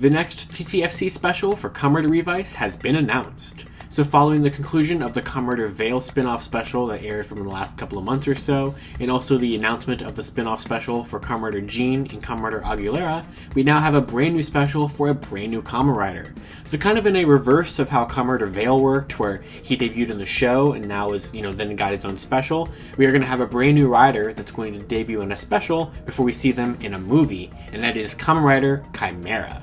The next TTFC special for Kamen Rider Revice has been announced. So following the conclusion of the Kamen Rider Veil spin-off special that aired from the last couple of months or so, and also the announcement of the spin-off special for Kamen Rider Jean and Kamen Rider Aguilera, we now have a brand new special for a brand new Kamen Rider. So kind of in a reverse of how Kamen Rider Veil worked, where he debuted in the show and now is, then got his own special, we are going to have a brand new rider that's going to debut in a special before we see them in a movie, and that is Kamen Rider Chimera.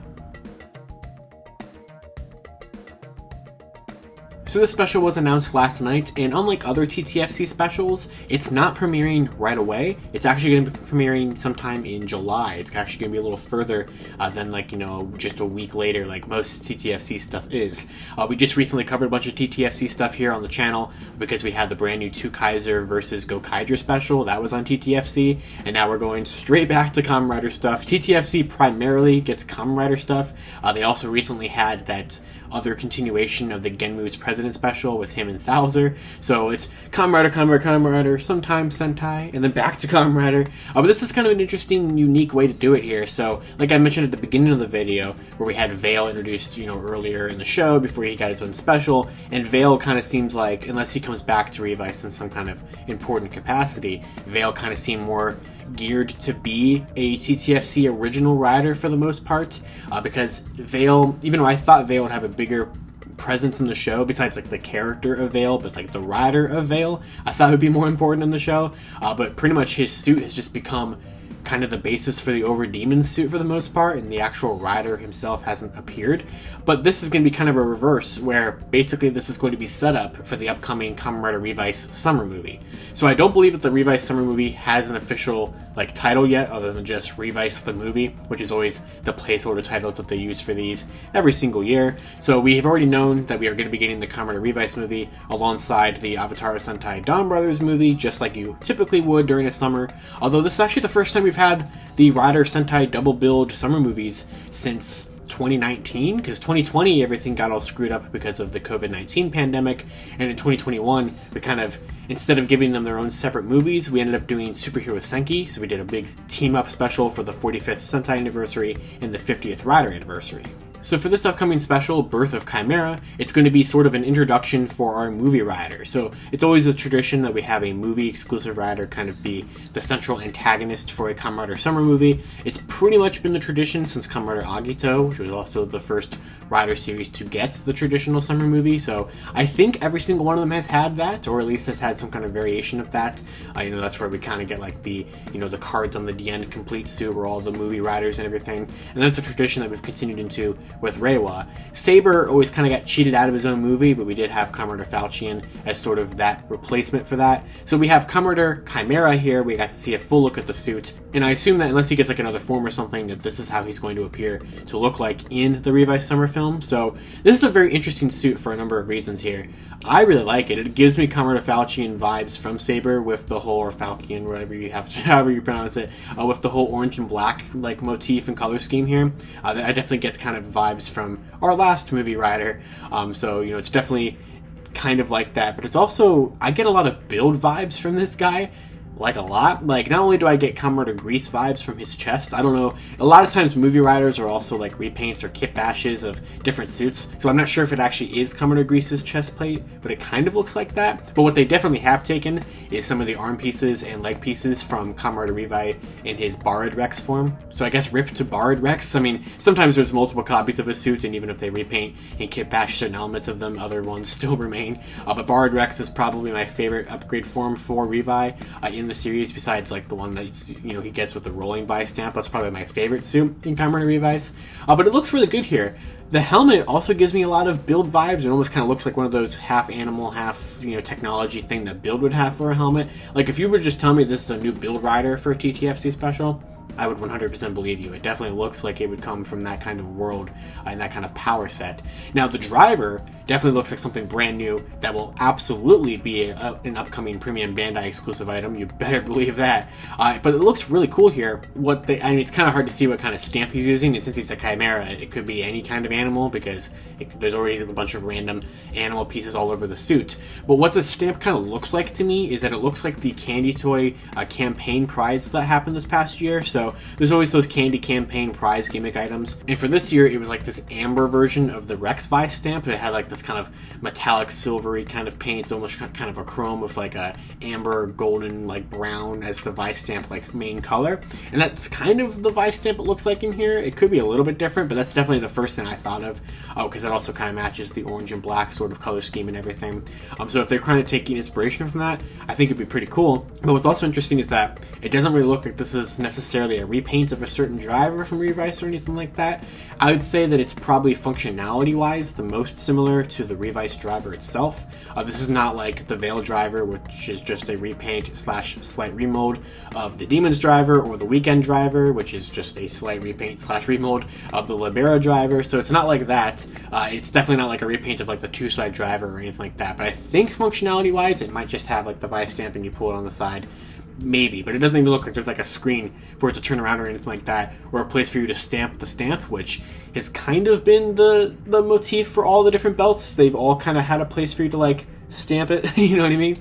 So this special was announced last night, and unlike other TTFC specials, it's not premiering right away. It's actually going to be premiering sometime in July. It's actually going to be a little further than just a week later like most TTFC stuff is. We just recently covered a bunch of TTFC stuff here on the channel because we had the brand new 2 Kaiser versus Go Kaidra special. That was on TTFC, and now we're going straight back to Kamen Rider stuff. TTFC primarily gets Kamen Rider stuff. They also recently had that other continuation of the Genmu's President special with him and Thouser. So it's Kamen Rider, sometimes Sentai, and then back to Kamen Rider. But this is kind of an interesting, unique way to do it here. So, like I mentioned at the beginning of the video, where we had Veil introduced, earlier in the show before he got his own special, and Veil kind of seems like, unless he comes back to Revice in some kind of important capacity, Veil kind of seemed more geared to be a TTFC original rider for the most part, because Veil, even though I thought Veil would have a bigger presence in the show besides like the character of Veil, but like the rider of Veil, I thought would be more important in the show, but pretty much his suit has just become kind of the basis for the Overdemon suit for the most part, and the actual rider himself hasn't appeared. But this is going to be kind of a reverse, where basically this is going to be set up for the upcoming Kamen Rider Revice summer movie. So I don't believe that the Revice summer movie has an official title yet, other than just Revice the movie, which is always the placeholder titles that they use for these every single year. So we have already known that we are going to be getting the Kamen Rider Revice movie alongside the Avatar Sentai Dawn Brothers movie, just like you typically would during a summer. Although this is actually the first time we've had the Rider Sentai double build summer movies since 2019, because 2020 everything got all screwed up because of the COVID-19 pandemic, and in 2021 we kind of, instead of giving them their own separate movies, we ended up doing Superhero Senki. So we did a big team up special for the 45th Sentai anniversary and the 50th Rider anniversary. So for this upcoming special, Birth of Chimera, it's going to be sort of an introduction for our movie rider. So it's always a tradition that we have a movie exclusive rider kind of be the central antagonist for a Kamen Rider summer movie. It's pretty much been the tradition since Kamen Rider Agito, which was also the first rider series to get the traditional summer movie. So I think every single one of them has had that, or at least has had some kind of variation of that. That's where we kind of get like the cards on the DN complete suit where all the movie riders and everything. And that's a tradition that we've continued into with Reiwa. Saber always kind of got cheated out of his own movie, but we did have Kamen Rider Falchion as sort of that replacement for that. So we have Kamen Rider Chimera here. We got to see a full look at the suit, and I assume that unless he gets like another form or something, that this is how he's going to appear to look like in the Revice summer film. So this is a very interesting suit for a number of reasons here. I really like it. It gives me Kamen Rider Falchion vibes from Saber with the whole, or Falcon, whatever you have to, however you pronounce it, with the whole orange and black like motif and color scheme here. I definitely get kind of vibes from our last movie rider. So it's definitely kind of like that, but it's also, I get a lot of build vibes from this guy. Like a lot. Like, not only do I get Kamen Rider Grease vibes from his chest, I don't know, a lot of times movie riders are also like repaints or kit bashes of different suits, so I'm not sure if it actually is Kamen Rider Grease's chest plate, but it kind of looks like that. But what they definitely have taken is some of the arm pieces and leg pieces from Kamen Rider Revice in his Borrowed Rex form. So I guess ripped to Borrowed Rex. I mean, sometimes there's multiple copies of a suit, and even if they repaint and kit bash certain elements of them, other ones still remain. But Borrowed Rex is probably my favorite upgrade form for Revice in the series, besides like the one that he gets with the rolling by stamp. That's probably my favorite suit in Kamen Rider Revice. But it looks really good here. The helmet also gives me a lot of Build vibes. It almost kind of looks like one of those half animal, half technology thing that Build would have for a helmet. Like if you were just telling me this is a new Build rider for a TTFC special, I would 100% believe you. It definitely looks like it would come from that kind of world and that kind of power set. Now the driver Definitely looks like something brand new that will absolutely be an upcoming premium Bandai exclusive item. You better believe that. But it looks really cool here. It's kind of hard to see what kind of stamp he's using, and since he's a Chimera, it could be any kind of animal because there's already a bunch of random animal pieces all over the suit. But what the stamp kind of looks like to me is that it looks like the Candy Toy campaign prize that happened this past year. So there's always those candy campaign prize gimmick items, and for this year it was like this amber version of the Rex Vice stamp. It had like this kind of metallic silvery kind of paint. It's almost kind of a chrome with like a amber golden like brown as the Vice stamp like main color, and that's kind of the Vice stamp it looks like in here. It could be a little bit different, but that's definitely the first thing I thought of, because it also kind of matches the orange and black sort of color scheme and everything. So if they're kind of taking inspiration from that, I think it'd be pretty cool. But what's also interesting is that it doesn't really look like this is necessarily a repaint of a certain driver from Revice or anything like that. I would say that it's probably functionality wise the most similar to the Revice driver itself. This is not like the Veil driver, which is just a repaint / slight remold of the Demons driver, or the Weekend driver, which is just a slight repaint / remold of the Libera driver. So it's not like that. It's definitely not like a repaint of like the two-side driver or anything like that. But I think functionality wise it might just have like the Vice stamp and you pull it on the side. Maybe, but it doesn't even look like there's like a screen for it to turn around or anything like that, or a place for you to stamp the stamp, which has kind of been the motif for all the different belts. They've all kind of had a place for you to like stamp it, you know what I mean?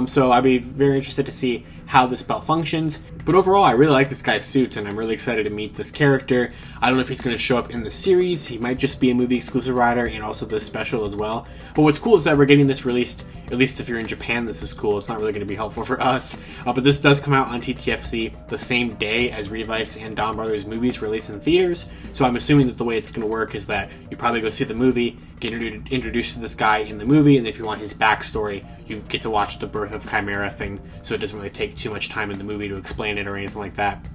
So I'd be very interested to see how this belt functions. But overall, I really like this guy's suit, and I'm really excited to meet this character. I don't know if he's going to show up in the series. He might just be a movie exclusive rider, and also the special as well. But what's cool is that we're getting this released, at least if you're in Japan, this is cool. It's not really going to be helpful for us. But this does come out on TTFC the same day as Revice and Don Brothers movies release in theaters. So I'm assuming that the way it's going to work is that you probably go see the movie, get introduced to this guy in the movie, and if you want his backstory, you get to watch the Birth of Chimera thing, so it doesn't really take too much time in the movie to explain it or anything like that.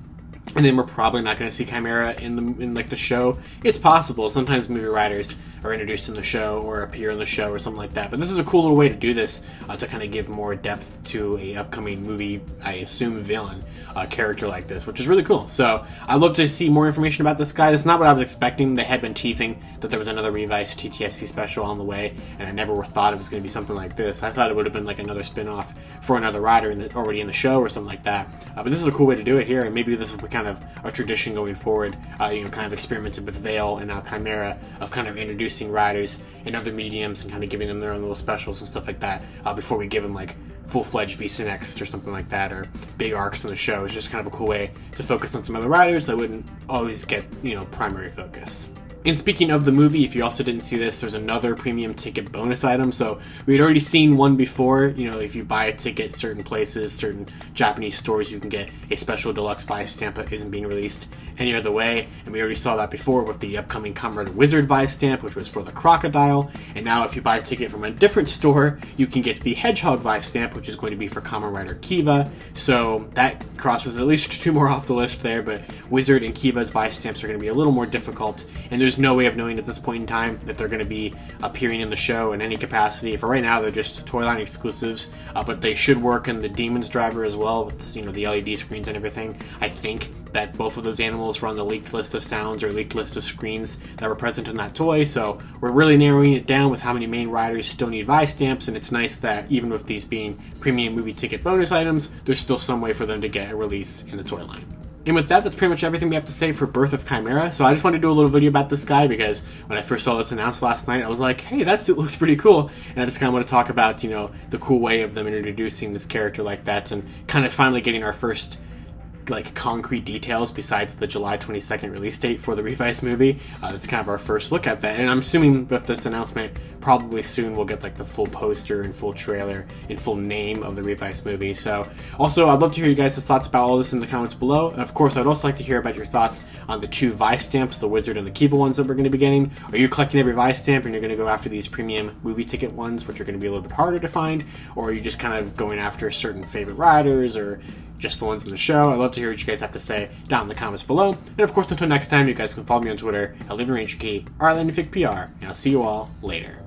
And then we're probably not going to see Chimera in like the show. It's possible. Sometimes movie writers are introduced in the show or appear in the show or something like that. But this is a cool little way to do this, to kind of give more depth to a upcoming movie, I assume, villain character like this, which is really cool. So I'd love to see more information about this guy. That's not what I was expecting. They had been teasing that there was another Revice TTFC special on the way, and I never thought it was going to be something like this. I thought it would have been like another spin-off for another rider already in the show or something like that. But this is a cool way to do it here, and maybe this is kind of a tradition going forward. Kind of experimented with Veil and now Chimera, of kind of introducing riders in other mediums and kind of giving them their own little specials and stuff like that, before we give them like full-fledged V-Cinex or something like that, or big arcs in the show. It's just kind of a cool way to focus on some other riders that wouldn't always get, primary focus. And speaking of the movie, if you also didn't see this, there's another premium ticket bonus item. So we had already seen one before. If you buy a ticket certain places, certain Japanese stores, you can get a special deluxe Vice stamp that isn't being released any other way. And we already saw that before with the upcoming Kamen Rider Wizard Vice stamp, which was for the crocodile. And now if you buy a ticket from a different store, you can get the Hedgehog Vice stamp, which is going to be for Kamen Rider Kiva. So that crosses at least two more off the list there, but Wizard and Kiva's Vice stamps are going to be a little more difficult, and there's no way of knowing at this point in time that they're going to be appearing in the show in any capacity. For right now, they're just toy line exclusives, but they should work in the Demons driver as well, with the LED screens and everything. I think that both of those animals were on the leaked list of sounds or leaked list of screens that were present in that toy, so we're really narrowing it down with how many main riders still need Vice stamps, and it's nice that even with these being premium movie ticket bonus items, there's still some way for them to get a release in the toy line. And with that, that's pretty much everything we have to say for Birth of Chimera. So I just wanted to do a little video about this guy because when I first saw this announced last night, I was like, hey, that suit looks pretty cool. And I just kind of want to talk about, the cool way of them introducing this character like that and kind of finally getting our first concrete details besides the July 22nd release date for the Revice movie. That's kind of our first look at that, and I'm assuming with this announcement probably soon we'll get the full poster and full trailer and full name of the Revice movie. So also I'd love to hear you guys' thoughts about all this in the comments below, and of course I'd also like to hear about your thoughts on the two Vice stamps, the Wizard and the Kiva ones that we're going to be getting. Are you collecting every Vice stamp and you're going to go after these premium movie ticket ones, which are going to be a little bit harder to find, or are you just kind of going after certain favorite riders or just the ones in the show? I'd love to hear what you guys have to say down in the comments below. And of course, until next time, you guys can follow me on Twitter at LivingRangerKey or LandFigPR, and I'll see you all later.